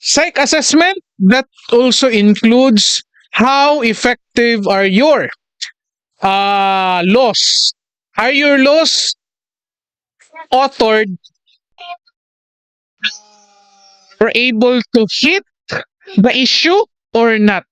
Psych assessment, that also includes how effective are your laws. Are your laws authored or able to hit the issue or not?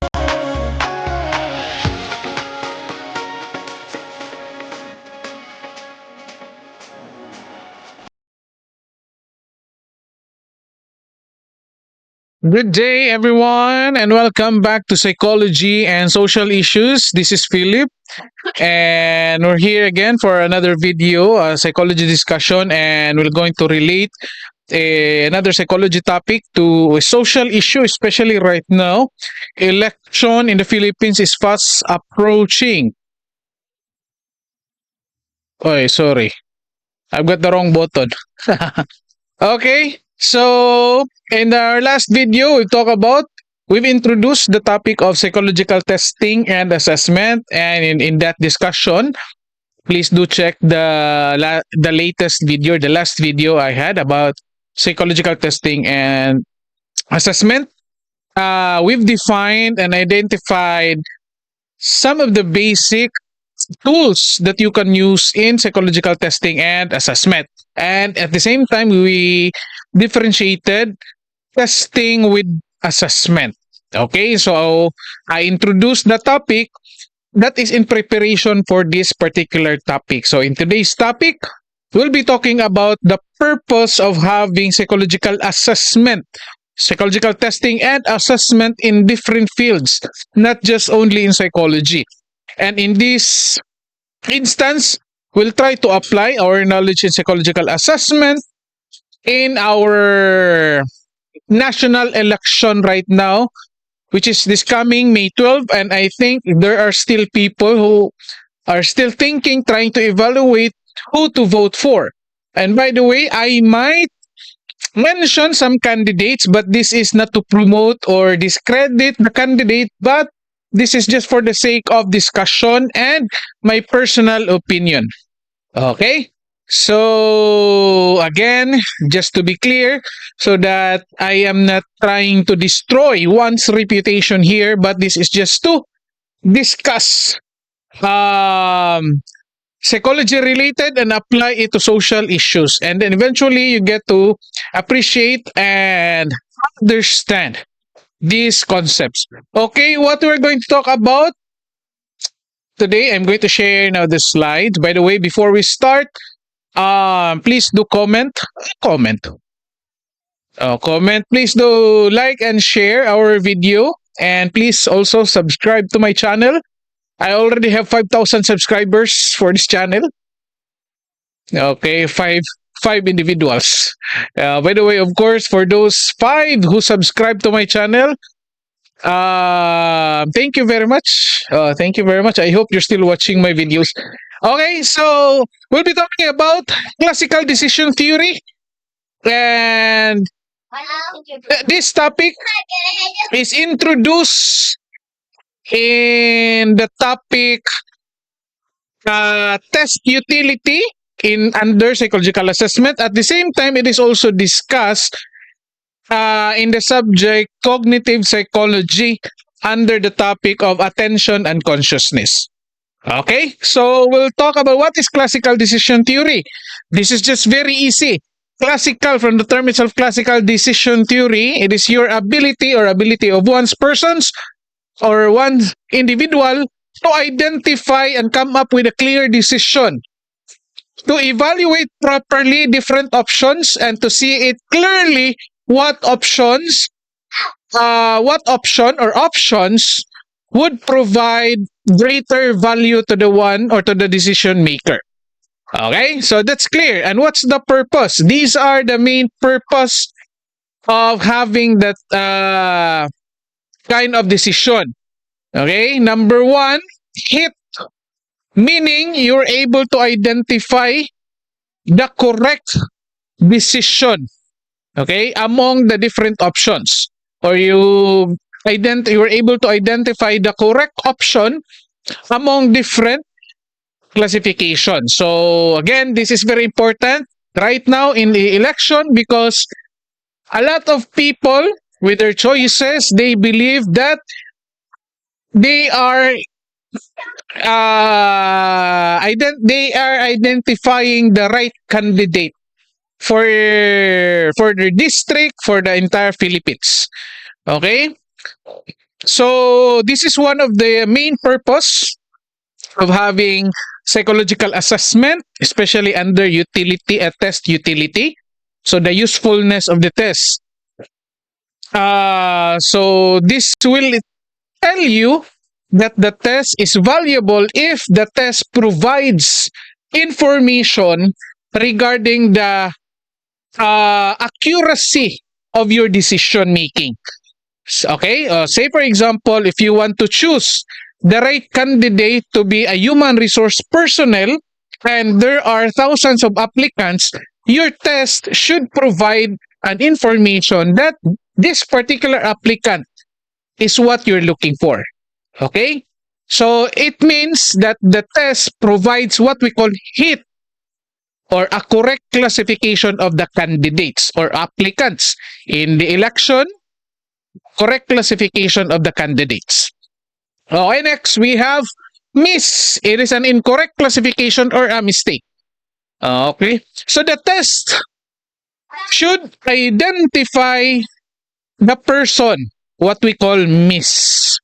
Good day, everyone, and welcome back to Psychology and Social Issues. This is Philip, and we're here again for another video, a psychology discussion, and we're going to relate another psychology topic to a social issue, especially right now. Election in the Philippines is fast approaching. Oh, sorry. I've got the wrong button. Okay, so in our last video, we've introduced the topic of psychological testing and assessment, and in that discussion, please do check the latest video, the last video I had about psychological testing and assessment. We've defined and identified some of the basic tools that you can use in psychological testing and assessment. And at the same time, we differentiated testing with assessment. Okay, so I introduced the topic that is in preparation for this particular topic. So in today's topic, we'll be talking about the purpose of having psychological testing and assessment in different fields, not just only in psychology. And in this instance, we'll try to apply our knowledge in psychological assessment in our national election right now, which is this coming May 12. And I think there are still people who are still thinking, trying to evaluate who to vote for. And by the way, I might mention some candidates, but this is not to promote or discredit the candidate, but this is just for the sake of discussion and my personal opinion. Okay? So, again, just to be clear, so that I am not trying to destroy one's reputation here, but this is just to discuss psychology related and apply it to social issues. And then eventually you get to appreciate and understand these concepts. Okay, what we're going to talk about today, I'm going to share now the slides. By the way, before we start, please do comment. Please do like and share our video, and please also subscribe to my channel. I already have 5,000 subscribers for this channel. Okay, five individuals. By the way, of course, for those 5 who subscribe to my channel, thank you very much. Thank you very much. I hope you're still watching my videos. Okay, so we'll be talking about classical decision theory, and this topic is introduced in the topic test utility in under psychological assessment. At the same time, it is also discussed in the subject cognitive psychology under the topic of attention and consciousness. Okay, so we'll talk about what is classical decision theory. This is just very easy. Classical, from the term itself, classical decision theory, it is your ability of one's persons or one individual to identify and come up with a clear decision, to evaluate properly different options and to see it clearly what option or options would provide greater value to the one or to the decision maker. Okay, so that's clear. And what's the purpose? These are the main purpose of having that kind of decision. Okay, number 1, hit, meaning you're able to identify the correct decision, okay, among the different options, or you're able to identify the correct option among different classifications. So again, this is very important right now in the election, because a lot of people with their choices, they believe that they are they are identifying the right candidate for their district, for the entire Philippines. Okay? So this is one of the main purpose of having psychological assessment, especially under utility, test utility. So the usefulness of the test. So this will tell you that the test is valuable if the test provides information regarding the accuracy of your decision making. Okay, say for example, if you want to choose the right candidate to be a human resource personnel and there are thousands of applicants, your test should provide an information that this particular applicant is what you're looking for. Okay? So it means that the test provides what we call HIT, or a correct classification of the candidates or applicants in the election, correct classification of the candidates. Okay, next we have miss. It is an incorrect classification or a mistake. Okay, so the test should identify the person, what we call miss.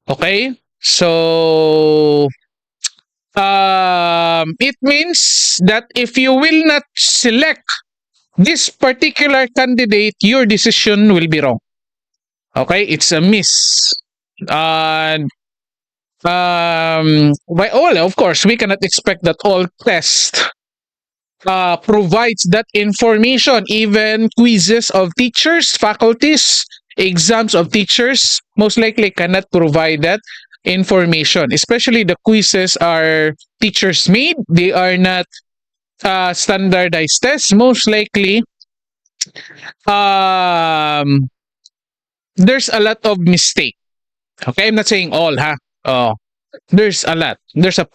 Okay, so it means that if you will not select this particular candidate, your decision will be wrong. Okay, it's a miss. And by all, of course, we cannot expect that all tests provides that information. Even quizzes of teachers, faculties, exams of teachers most likely cannot provide that information. Especially the quizzes are teachers made. They are not standardized tests. Most likely, there's a lot of mistake. Okay, I'm not saying all, ha. There's a lot. There's a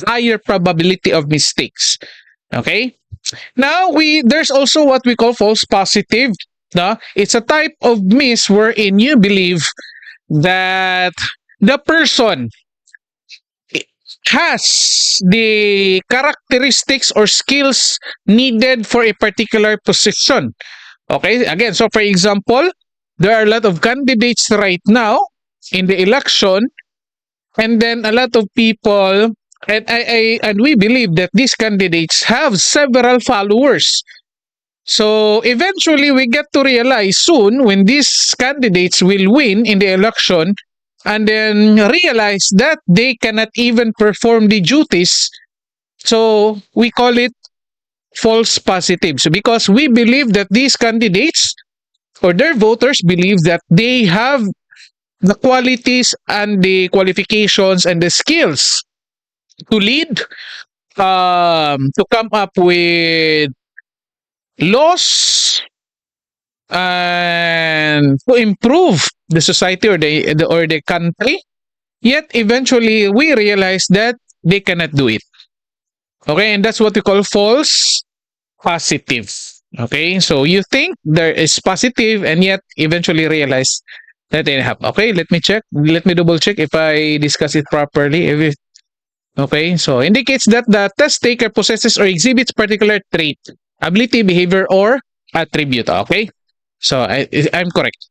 higher probability of mistakes. Okay. Now there's also what we call false positive. No? It's a type of miss wherein you believe that the person has the characteristics or skills needed for a particular position. Okay, again, so for example, there are a lot of candidates right now in the election, and then a lot of people, and we believe that these candidates have several followers. So eventually we get to realize soon when these candidates will win in the election and then realize that they cannot even perform the duties. So we call it false positives, because we believe that these candidates or their voters believe that they have the qualities and the qualifications and the skills to lead, to come up with laws and to improve the society or the country. Yet eventually we realize that they cannot do it. Okay, and that's what we call false positive. Okay, so you think there is positive and yet eventually realize that they have. Okay, let me check. Let me double check if I discuss it properly. Okay, so indicates that the test taker possesses or exhibits particular trait, ability, behavior, or attribute. Okay, so I'm correct.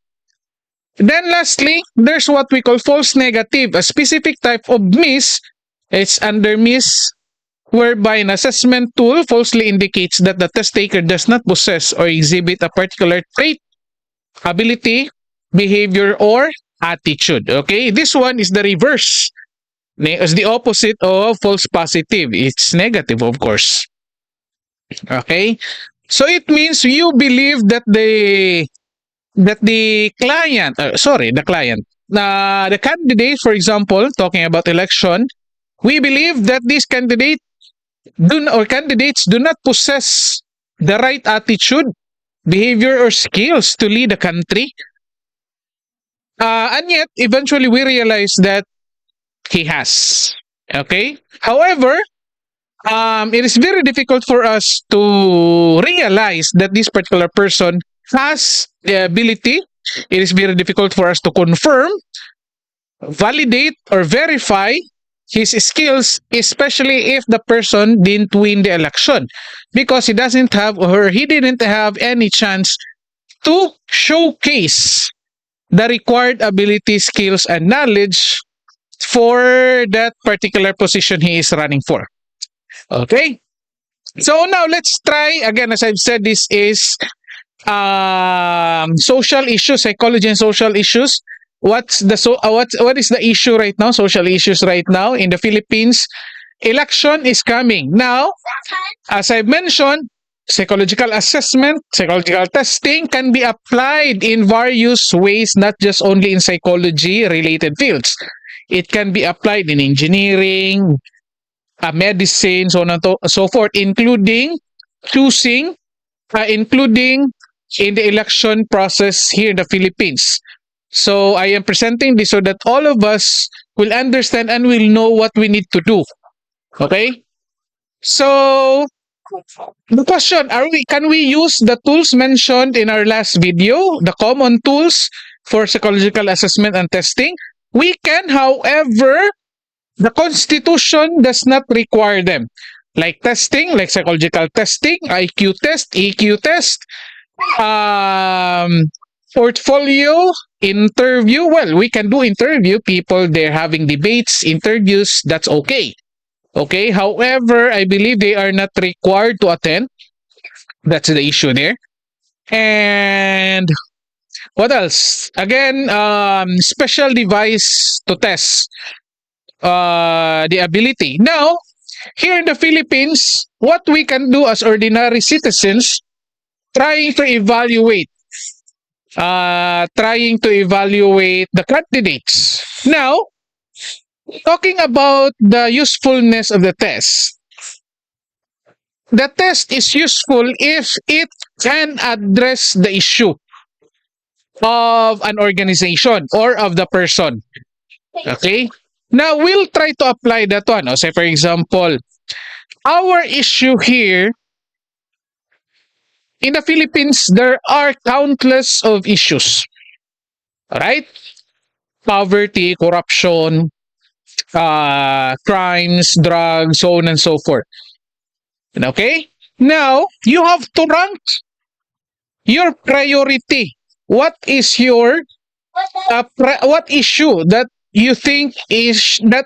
Then lastly, there's what we call false negative, a specific type of miss. It's under miss whereby an assessment tool falsely indicates that the test taker does not possess or exhibit a particular trait, ability, behavior, or attitude. Okay, this one is the reverse. It's the opposite of false positive. It's negative, of course. Okay, so it means you believe that the client, the candidate, for example, talking about election, we believe that this candidates do not possess the right attitude, behavior, or skills to lead the country. And yet, eventually, we realize that he has. Okay? However, it is very difficult for us to realize that this particular person has the ability it is very difficult for us to confirm, validate, or verify his skills, especially if the person didn't win the election, because he doesn't have, or he didn't have any chance to showcase the required ability, skills, and knowledge for that particular position he is running for. Okay? So now let's try again. As I've said, this is social issues, psychology and social issues. What is the issue right now? Social issues right now in the Philippines. Election is coming now. As I've mentioned, psychological assessment, psychological testing can be applied in various ways, not just only in psychology related fields. It can be applied in engineering, medicine, so on and so forth, including choosing, including in the election process here in the Philippines. So I am presenting this so that all of us will understand and will know what we need to do. Okay? So the question, can we use the tools mentioned in our last video, the common tools for psychological assessment and testing? We can, however, the Constitution does not require them. Like testing, like psychological testing, IQ test, EQ test, portfolio, interview. Well, we can do interview. People, they're having debates, interviews, that's okay. Okay, however, I believe they are not required to attend. That's the issue there. And what else? Again, special device to test the ability. Now, here in the Philippines, what we can do as ordinary citizens, trying to evaluate the candidates. Now, talking about the usefulness of the test is useful if it can address the issue of an organization or of the person. Okay? Now, we'll try to apply that one. Say, for example, our issue here in the Philippines, there are countless of issues. Alright? Poverty, corruption, crimes, drugs, so on and so forth. Okay? Now, you have to rank your priority. What is your what issue that you think is that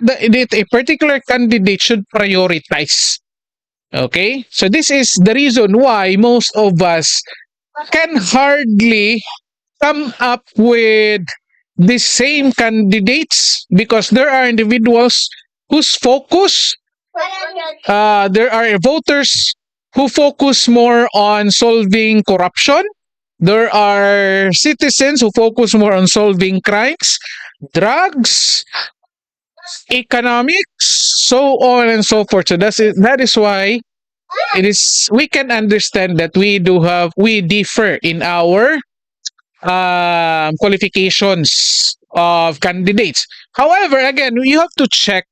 a particular candidate should prioritize? Okay? So this is the reason why most of us can hardly come up with the same candidates, because there are individuals whose focus, there are voters who focus more on solving corruption. There are citizens who focus more on solving crimes, drugs, economics, so on and so forth. So that is why we can understand that we differ in our qualifications of candidates. However, again, you have to check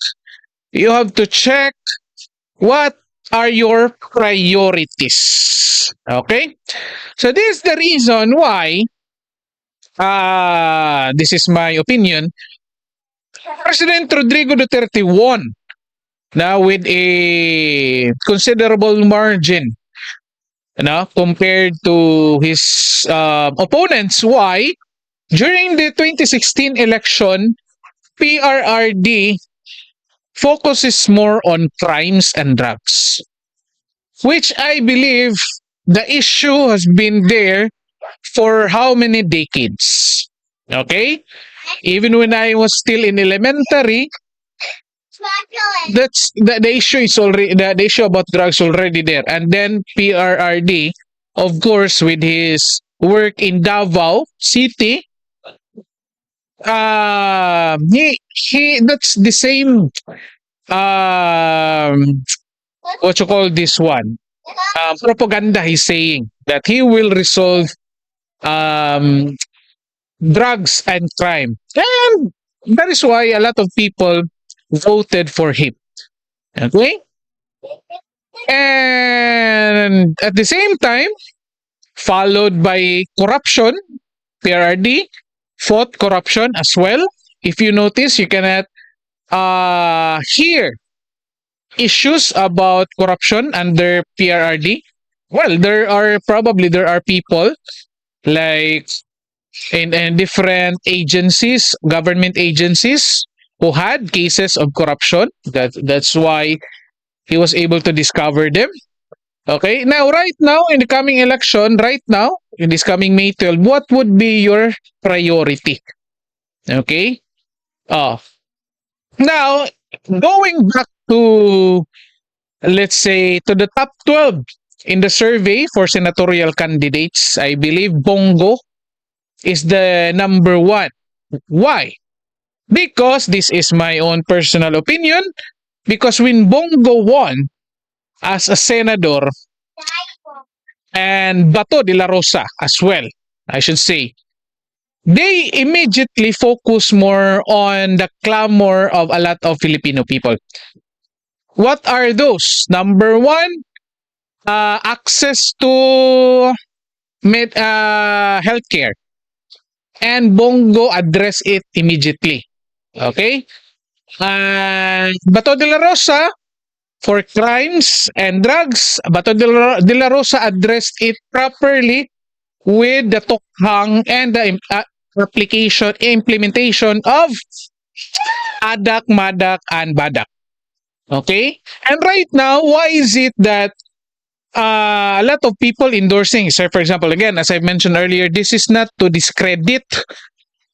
what are your priorities. Okay? So this is the reason why, this is my opinion, President Rodrigo Duterte won now with a considerable margin, compared to his opponents. Why? During the 2016 election, PRRD focuses more on crimes and drugs, which I believe the issue has been there for how many decades? Okay? Even when I was still in elementary, that's the issue is already, the issue about drugs already there. And then PRRD, of course, with his work in Davao City, he that's the same, what you call this one, propaganda. He's saying that he will resolve drugs and crime, and that is why a lot of people voted for him. Okay? And at the same time, followed by corruption, PRRD fought corruption as well. If you notice, you cannot hear issues about corruption under PRRD. Well, there are people like in different agencies, government agencies, who had cases of corruption. That's why he was able to discover them. Okay, now right now in the coming election, right now in this coming May 12, what would be your priority? Okay, oh, now going back to, let's say, to the top 12 in the survey for senatorial candidates, I believe Bongo is the number one. Why? Because this is my own personal opinion. Because when Bongo won as a senator, and Bato de la Rosa as well, I should say, they immediately focus more on the clamor of a lot of Filipino people. What are those? Number one, access to healthcare. And Bongo address it immediately. Okay? Bato de la Rosa, for crimes and drugs, Bato de la Rosa addressed it properly with the Tokhang and the implementation of Adak, Madak, and Badak. Okay? And right now, why is it that a lot of people endorsing, so for example, again, as I mentioned earlier, this is not to discredit,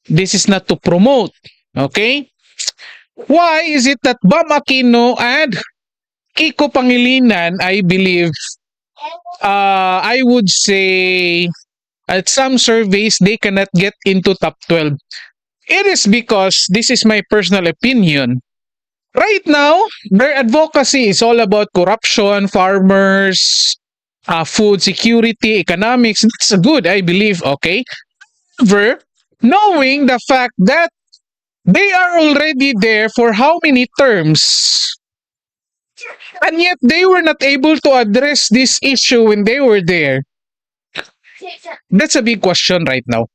this is not to promote. Okay? Why is it that Bam Aquino and Kiko Pangilinan, I believe, I would say, at some surveys, they cannot get into top 12? It is because, this is my personal opinion, right now, their advocacy is all about corruption, farmers, food security, economics. That's good, I believe, okay? However, knowing the fact that they are already there for how many terms, and yet they were not able to address this issue when they were there, that's a big question right now.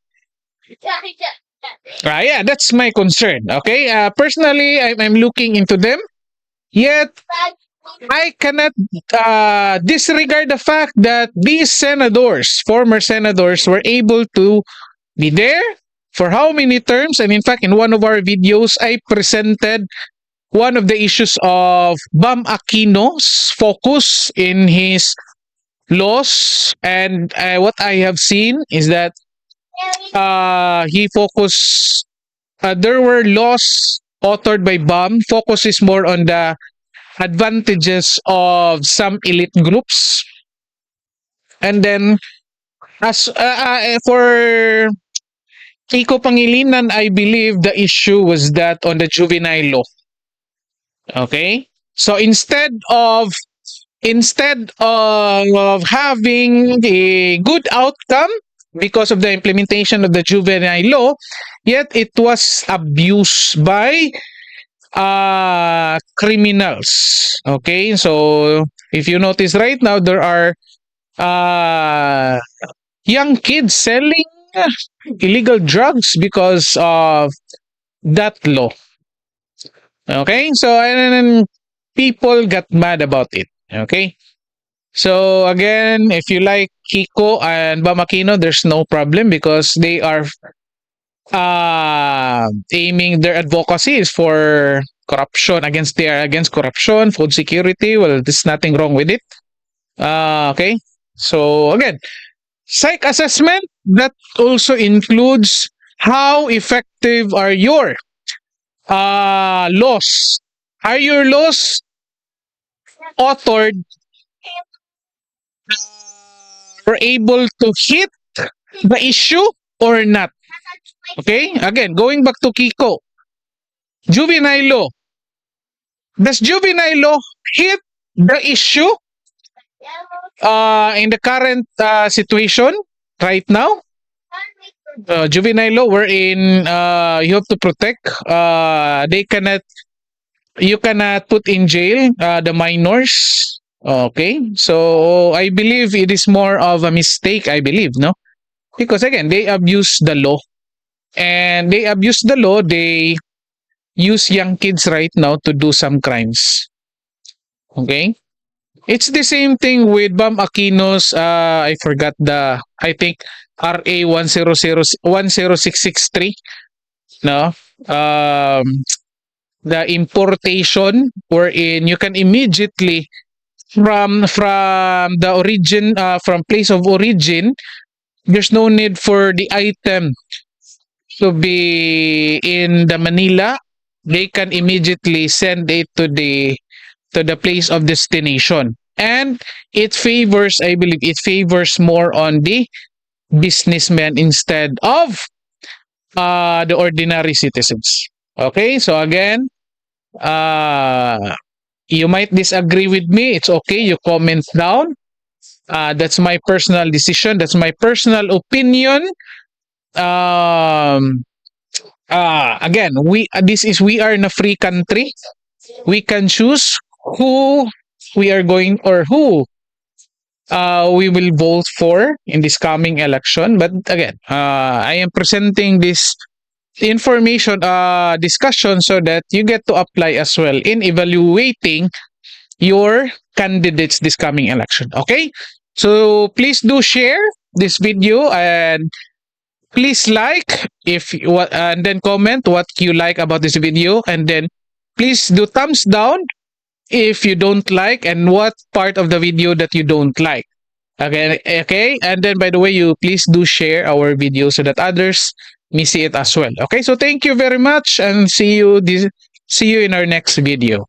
Yeah, that's my concern. Okay, personally, I'm looking into them. Yet I cannot disregard the fact that these senators, former senators, were able to be there for how many terms. And in fact, in one of our videos, I presented one of the issues of Bam Aquino's focus in his laws. And what I have seen is that he focused, there were laws authored by Bam, focuses more on the advantages of some elite groups. And then, as for Kiko Pangilinan, I believe the issue was that on the juvenile law. Okay? So instead of having a good outcome because of the implementation of the juvenile law, yet it was abused by criminals. Okay, so if you notice right now, there are young kids selling illegal drugs because of that law. Okay, so and then people got mad about it. Okay, so again, if you like Kiko and Bam Aquino, there's no problem because they are aiming, their advocacy is for corruption, against corruption, food security. Well, there's nothing wrong with it. Okay, so again, psych assessment, that also includes how effective are your laws. Are your laws authored or able to hit the issue or not? Okay, again, going back to Kiko, juvenile law. Does juvenile law hit the issue in the current situation right now? Juvenile law wherein you have to protect, you cannot put in jail the minors. Okay, so I believe it is more of a mistake, I believe, no? because again, they abuse the law. And they abuse the law, they use young kids right now to do some crimes. Okay? It's the same thing with Bam Aquino's I forgot I think RA 10663, no? Um the importation wherein you can immediately from the origin, from place of origin, there's no need for the item to be in the Manila. They can immediately send it to the place of destination. And it favors, I believe, it favors more on the businessmen instead of the ordinary citizens. Okay, so again, uh, you might disagree with me. It's okay. You comment down. That's my personal decision. That's my personal opinion. Um, Again, we are in a free country. We can choose who we are going or who we will vote for in this coming election. But again, I am presenting this information discussion so that you get to apply as well in evaluating your candidates this coming election. Okay? So please do share this video and please like if what and then comment what you like about this video, and then please do thumbs down if you don't like and what part of the video that you don't like. Okay, and then by the way, you please do share our video so that others may see it as well. Okay, so thank you very much and see you in our next video.